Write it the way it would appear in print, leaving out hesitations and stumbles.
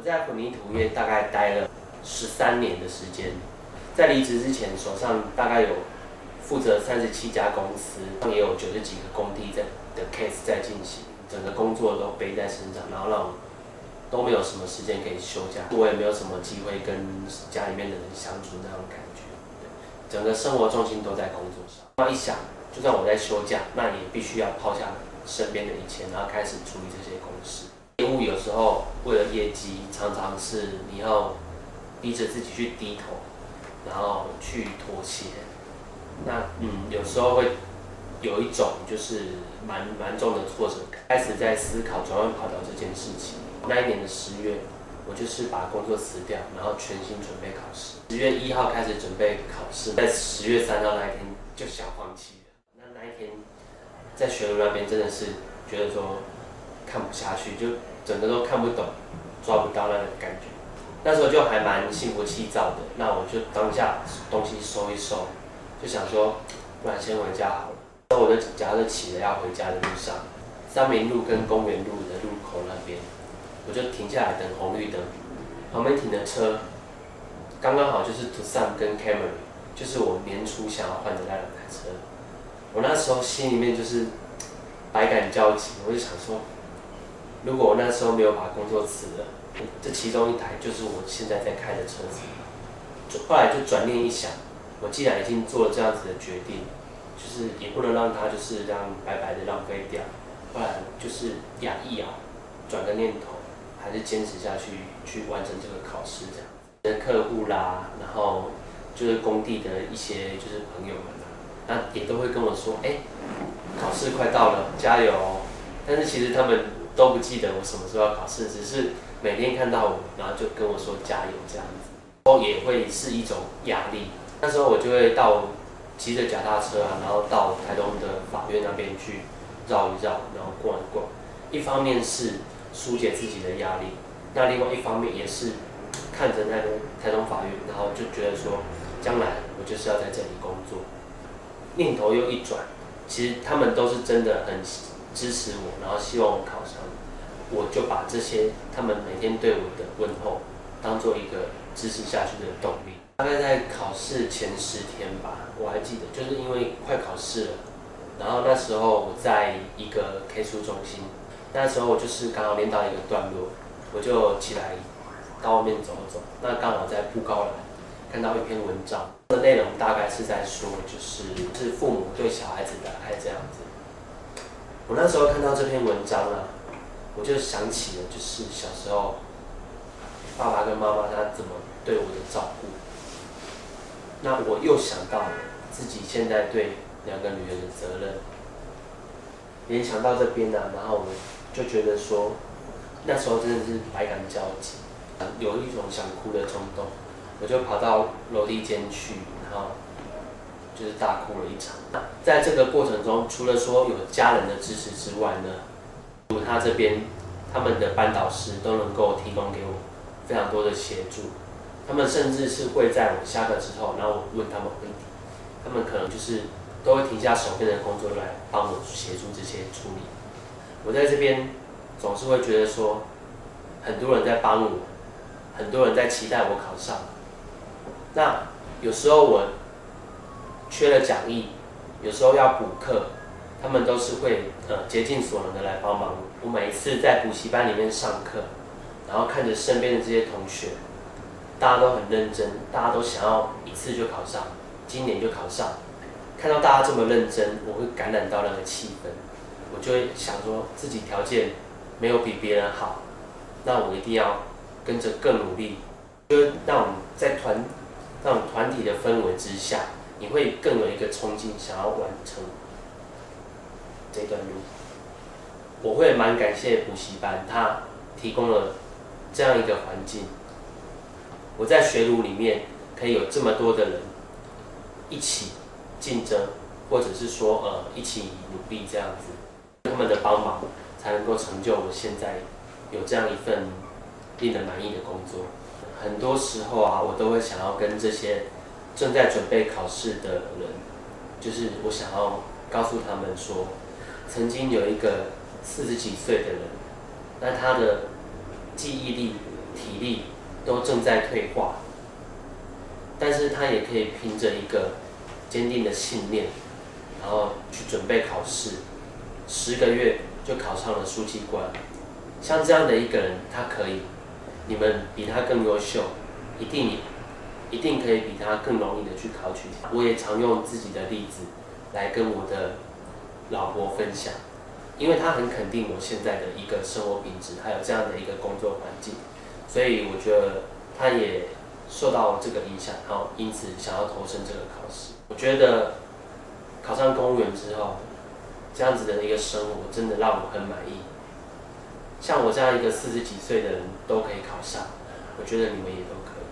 在混凝土业大概待了13年的时间，在离职之前，手上大概有负责37家公司，也有90几个工地的 case 在进行，整个工作都背在身上，然后让我都没有什么时间可以休假，我也没有什么机会跟家里面的人相处那种感觉，整个生活重心都在工作上。那一想，就算我在休假，那你也必须要抛下身边的一切，然后开始处理这些公事。业务有时候为了业绩，常常是你要逼着自己去低头，然后去妥协。那有时候会有一种就是蛮重的挫折感，开始在思考转换跑道这件事情。那一年的10月，我就是把工作辞掉，然后全心准备考试。10月1号开始准备考试，在10月3号那一天就想放弃了。那一天在学路那边真的是觉得说看不下去，就整个都看不懂，抓不到那个感觉。那时候就还蛮心浮气躁的，那我就当下东西收一收，就想说，不然先回家好了。然后我就脚踏车骑了要回家的路上，三民路跟公园路的路口那边，我就停下来等红绿灯，旁边停的车，刚刚好就是 Tucson 跟 Camry， 就是我年初想要换的那2台车。我那时候心里面就是百感交集，我就想说，如果我那时候没有把工作辞了，这其中一台就是我现在在开的车子。后来就转念一想，我既然已经做了这样子的决定，就是也不能让它就是这样白白的浪费掉。后来就是咬一咬，转个念头，还是坚持下去，去完成这个考试这样。客户啦，然后就是工地的一些就是朋友们啦，那也都会跟我说，考试快到了，加油哦。但是其实他们都不记得我什么时候要考试，只是每天看到我，然后就跟我说加油这样子，也会是一种压力。那时候我就会骑着脚踏车啊，然后到台东的法院那边去绕一绕，然后逛一逛。一方面是疏解自己的压力，那另外一方面也是看着那个台东法院，然后就觉得说，将来我就是要在这里工作。念头又一转，其实他们都是真的很支持我，然后希望我考上。我就把这些他们每天对我的问候，当做一个支持下去的动力。大概在考试前10天吧，我还记得，就是因为快考试了，然后那时候我在一个 K 书中心，那时候我就是刚好练到一个段落，我就起来到外面走走，那刚好在布告栏看到一篇文章，内容大概是在说，就是父母对小孩子的爱这样子。我那时候看到这篇文章啊，我就想起了就是小时候爸爸跟妈妈他怎么对我的照顾。那我又想到了自己现在对2个女儿的责任，联想到这边呢，然后我就觉得说，那时候真的是百感交集，有一种想哭的冲动，我就跑到楼梯间去，然后就是大哭了一场。在这个过程中，除了说有家人的支持之外呢，他这边他们的班导师都能够提供给我非常多的协助。他们甚至是会在我下课之后，然后我问他们问题，他们可能就是都会停下手边的工作来帮我协助这些处理。我在这边总是会觉得说，很多人在帮我，很多人在期待我考上。那有时候我缺了讲义，有时候要补课，他们都是会竭尽所能的来帮忙我。我每一次在补习班里面上课，然后看着身边的这些同学，大家都很认真，大家都想要一次就考上，今年就考上。看到大家这么认真，我会感染到那个气氛，我就会想说自己条件没有比别人好，那我一定要跟着更努力。就是让我们在那种团体的氛围之下，你会更有一个冲劲，想要完成这段路。我会蛮感谢补习班，它提供了这样一个环境。我在学儒里面可以有这么多的人一起竞争，或者是说一起努力这样子，他们的帮忙才能够成就我现在有这样一份令人满意的工作。很多时候啊，我都会想要跟这些正在准备考试的人，就是我想要告诉他们说，曾经有一个40几岁的人，那他的记忆力体力都正在退化，但是他也可以凭着一个坚定的信念，然后去准备考试，10个月就考上了书记官。像这样的一个人，他可以，你们比他更优秀，一定可以比他更容易的去考取。我也常用自己的例子来跟我的老婆分享，因为她很肯定我现在的一个生活品质，还有这样的一个工作环境，所以我觉得她也受到这个影响，然后因此想要投身这个考试。我觉得考上公务员之后，这样子的一个生活真的让我很满意。像我这样一个40几岁的人都可以考上，我觉得你们也都可以。